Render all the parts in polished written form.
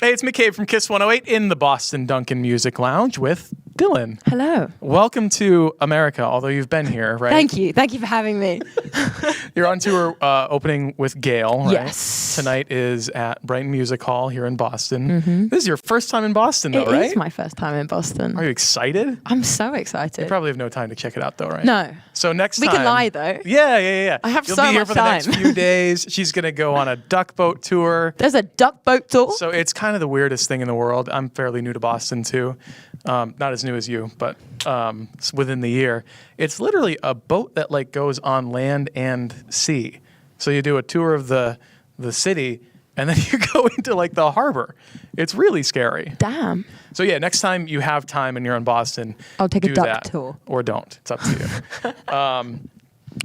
Hey, it's McCabe from Kiss 108 in the Boston Dunkin Music Lounge with Dylan. Hello. Welcome to America, although you've been here, right? Thank you. Thank you for having me. You're on tour opening with Gail, right? Yes. Tonight is at Brighton Music Hall here in Boston. This is your first time in Boston, though, right? It is my first time in Boston. Are you excited? I'm so excited. You probably have no time to check it out, though, right? No. So next We time... can lie, though. Yeah. I have You'll so be here much for the next time. few days. She's going to go on a duck boat tour. There's a duck boat tour. So it's kind of the weirdest thing in the world. I'm fairly new to Boston, too. Not as new as you, but within the year. It's literally a boat that like goes on land and sea. So you do a tour of the city, and then you go into like the harbor. It's really scary. Damn. So yeah, next time you have time and you're in Boston, I'll take a do duck that. tour. Or don't. It's up to you.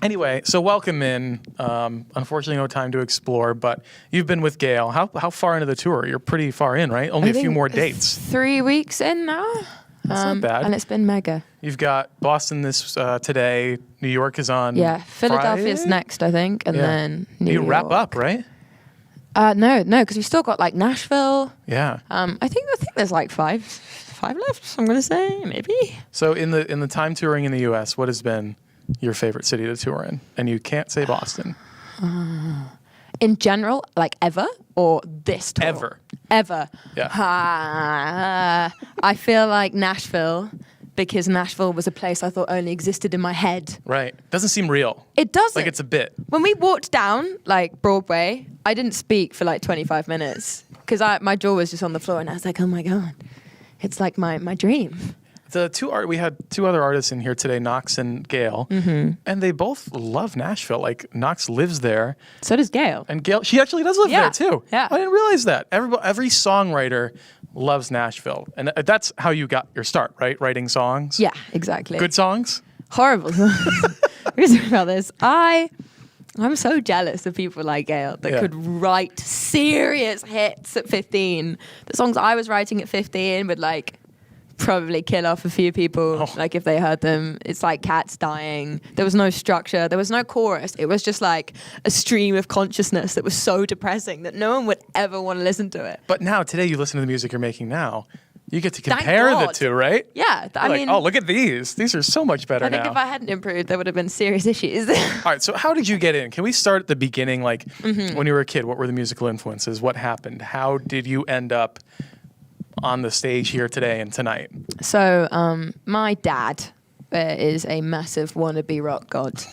Anyway, so welcome in. Unfortunately, no time to explore, but you've been with Gail. How far into the tour? You're pretty far in, right? Only a few more dates. 3 weeks in now. That's not bad. And it's been mega. You've got Boston this today. New York is on. Yeah. Philadelphia's Friday? next, I think, and then New You York. wrap up, right? No, because we've still got like Nashville. Yeah. I think there's like five left. I'm gonna say maybe. So in the time touring in the U.S., what has been your favorite city to tour in? And you can't say Boston. In general, like ever, or this tour? Ever. Yeah. I feel like Nashville, because Nashville was a place I thought only existed in my head. Right. Doesn't seem real. It doesn't. Like it's a bit. When we walked down, like, Broadway, I didn't speak for, like, 25 minutes. Because my jaw was just on the floor, and I was like, oh, my God. It's like my dream. We had two other artists in here today, Knox and Gail, and they both love Nashville. Like Knox lives there. So does Gail. And Gail, she actually does live there too. Yeah. I didn't realize that. Every songwriter loves Nashville, and that's how you got your start, right? Writing songs. Yeah, exactly. Good songs. Horrible songs. Here's about this. I'm so jealous of people like Gail that could write serious hits at 15. The songs I was writing at 15 would like probably kill off a few people, like if they heard them. It's like cats dying. There was no structure. There was no chorus. It was just like a stream of consciousness that was so depressing that no one would ever want to listen to it. But now, today, you listen to the music you're making now. You get to compare the two, right? Yeah. I mean, oh, look at these. These are so much better now. I think if I hadn't improved, there would have been serious issues. All right, so how did you get in? Can we start at the beginning? Like, when you were a kid, what were the musical influences? What happened? How did you end up on the stage here today and tonight? So, my dad is a massive wannabe rock god.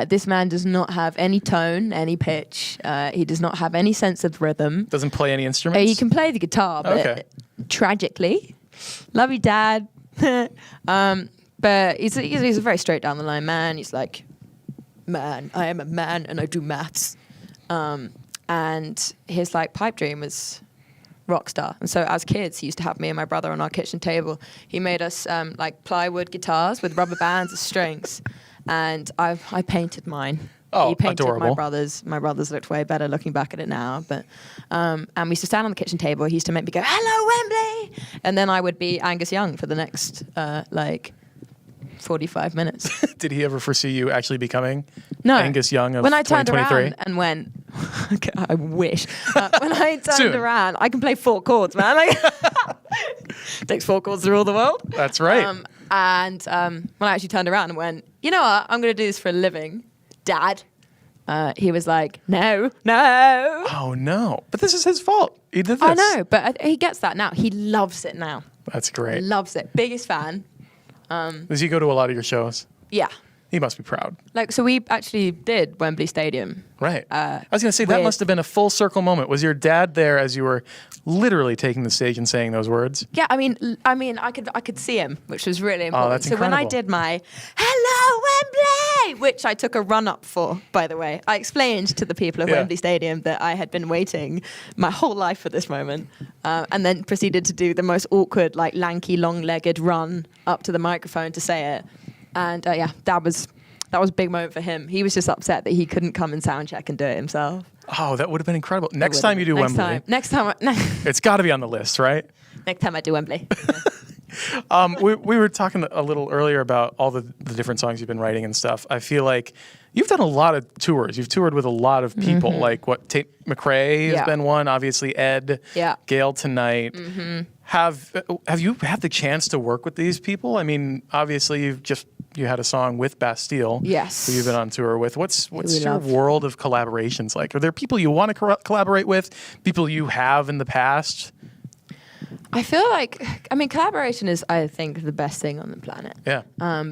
This man does not have any tone, any pitch. He does not have any sense of rhythm. Doesn't play any instruments? He can play the guitar, but tragically, love you, Dad. But he's a very straight down the line man. He's like, man, I am a man and I do maths. And his like pipe dream was rockstar. And so as kids, he used to have me and my brother on our kitchen table. He made us like plywood guitars with rubber bands as strings. And I painted mine. Oh, he painted adorable. my brothers. My brothers looked way better looking back at it now. But and we used to stand on the kitchen table. He used to make me go, "Hello, Wembley," and then I would be Angus Young for the next like 45 minutes. Did he ever foresee you actually becoming No. Angus Young of When I turned 2023? around and went, I wish. When I turned Soon. around, I can play 4 chords, man. Like, takes 4 chords to rule the world. That's right. And when I actually turned around and went, you know what? I'm going to do this for a living, Dad. He was like, no. Oh, no. But this is his fault. He did this. I know, but he gets that now. He loves it now. That's great. Loves it. Biggest fan. Does he go to a lot of your shows? Yeah. He must be proud. Like, so we actually did Wembley Stadium. Right. I was going to say, that must have been a full circle moment. Was your dad there as you were literally taking the stage and saying those words? Yeah, I mean, I could see him, which was really important. that's so when I incredible. did my "Hello Wembley," which I took a run up for, by the way, I explained to the people of Wembley Stadium that I had been waiting my whole life for this moment, and then proceeded to do the most awkward, like lanky, long-legged run up to the microphone to say it. And that was a big moment for him. He was just upset that he couldn't come and sound check and do it himself. Oh, that would have been incredible. Next time you do Wembley. Next time. It's got to be on the list, right? Next time I do Wembley. We were talking a little earlier about all the different songs you've been writing and stuff. I feel like You've done a lot of tours. You've toured with a lot of people. Like what? McCabe has been one. Obviously, Ed. Yeah. Gail Tonight. Have you had the chance to work with these people? I mean, obviously, you had a song with Bastille. Yes. Who you've been on tour with. What's your love. world of collaborations like? Are there people you want to collaborate with? People you have in the past? I feel like, collaboration is, I think, the best thing on the planet. Yeah.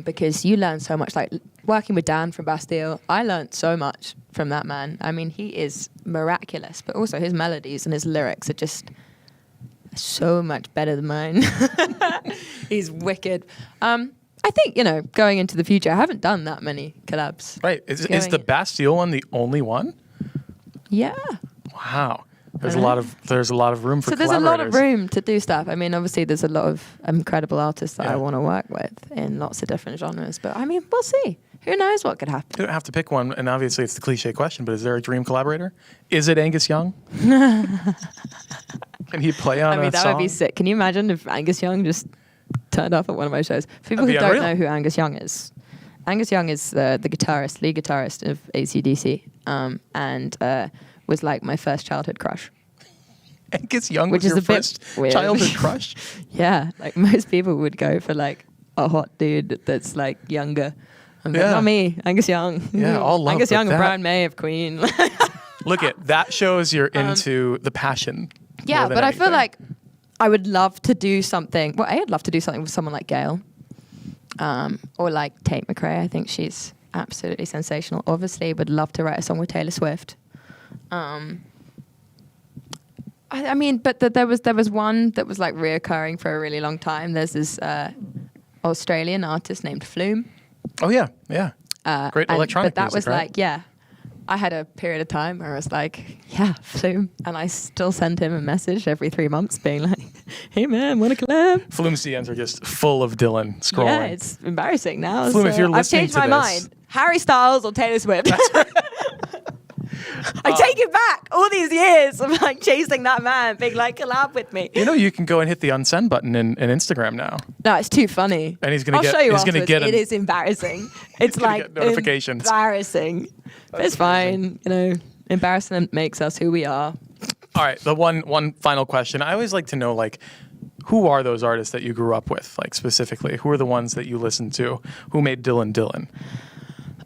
Because you learn so much. Like working with Dan from Bastille, I learned so much from that man. I mean, he is miraculous, but also his melodies and his lyrics are just so much better than mine. He's wicked. I think, going into the future, I haven't done that many collabs. Right. Is the Bastille one the only one? Yeah. Wow. There's a lot of room for So there's a lot of collaborators. room to do stuff. I mean, obviously there's a lot of incredible artists that I want to work with in lots of different genres. But I mean, we'll see. Who knows what could happen? You don't have to pick one, and obviously it's the cliche question, but is there a dream collaborator? Is it Angus Young? Can he play on a song? That would be sick. Can you imagine if Angus Young just turned up at one of my shows? For people who That'd be don't unreal. know who Angus Young is, Angus Young is the lead guitarist of AC/DC, and was like my first childhood crush. Angus Young Which was is your a bit first weird. childhood crush? Yeah, like most people would go for like a hot dude that's like younger. But Yeah. not me, Angus Young. Yeah, all love Angus with Young and that. Brian May of Queen. Look at that shows you're into the passion. Yeah, more than but I feel anything. like I would love to do something. Well, I'd love to do something with someone like Gail, or like Tate McRae. I think she's absolutely sensational. Obviously, would love to write a song with Taylor Swift. I mean, but there was one that was like reoccurring for a really long time. There's this Australian artist named Flume. Oh yeah, yeah. Great electronic But that music, was right? like, yeah. I had a period of time where I was like, yeah, Flume. And I still send him a message every 3 months being like, hey man, want to collab? Flume's DMs are just full of Dylan scrolling. Yeah, it's embarrassing now. Flume, if you're I've listening changed to my this- mind. Harry Styles or Taylor Swift. I take it back. All these years of like chasing that man, being like, collab with me. You know, you can go and hit the unsend button in Instagram now. No, it's too funny. And he's gonna I'll get- show you he's gonna afterwards. get It is embarrassing. It's gonna like get notifications. embarrassing. But it's fine. Embarrassment makes us who we are. All right, the one final question. I always like to know, like, who are those artists that you grew up with, like, specifically? Who are the ones that you listened to? Who made Dylan Dylan?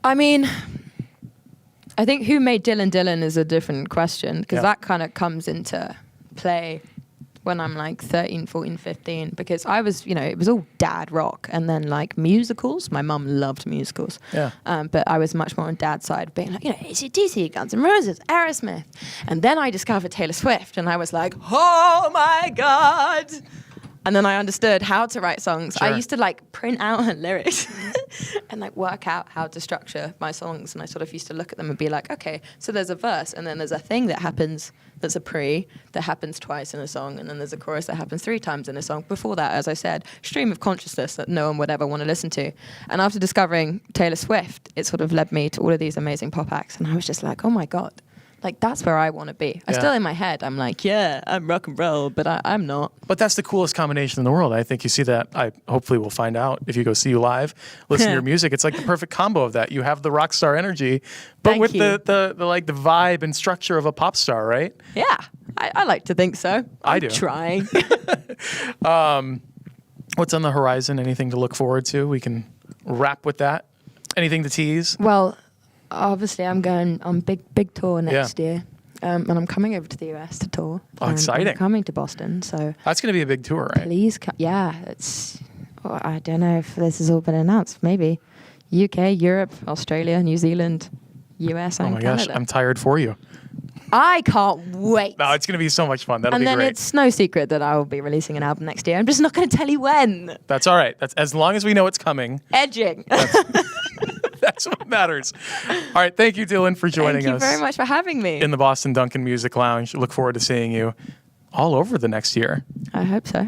I mean, I think who made Dylan Dylan is a different question because Yeah. that kind of comes into play when I'm like 13, 14, 15 because I was, it was all dad rock and then like musicals. My mum loved musicals. Yeah. But I was much more on dad's side being like, AC/DC, Guns N' Roses, Aerosmith. And then I discovered Taylor Swift and I was like, oh my God. And then I understood how to write songs. Sure. I used to like print out her lyrics and like work out how to structure my songs. And I sort of used to look at them and be like, okay, so there's a verse and then there's a thing that happens that's a pre that happens twice in a song. And then there's a chorus that happens 3 times in a song. Before that, as I said, stream of consciousness that no one would ever want to listen to. And after discovering Taylor Swift, it sort of led me to all of these amazing pop acts. And I was just like, oh my God. Like, that's where I want to be. I Yeah. still in my head, I'm like, yeah, I'm rock and roll, but I'm not. But that's the coolest combination in the world. I think you see that. I hopefully will find out if you go see you live, listen to your music. It's like the perfect combo of that. You have the rock star energy, but Thank with you. the like the vibe and structure of a pop star, right? Yeah, I like to think so. I I'm do. trying. What's on the horizon? Anything to look forward to? We can wrap with that. Anything to tease? Well, obviously, I'm going on big tour next Yeah. year. And I'm coming over to the US to tour. Oh, And exciting. I'm coming to Boston, so That's going to be a big tour, right? please come. Yeah, I don't know if this has all been announced. Maybe UK, Europe, Australia, New Zealand, US, Oh and my Canada. gosh, I'm tired for you. I can't wait. No, it's going to be so much fun. That'll and be then great. it's no secret that I will be releasing an album next year. I'm just not going to tell you when. That's all right. That's as long as we know it's coming. Edging. That's what matters. All right, thank you, Dylan, for joining Thank you us very much for having me. in the Boston Dunkin Music Lounge. Look forward to seeing you all over the next year. I hope so.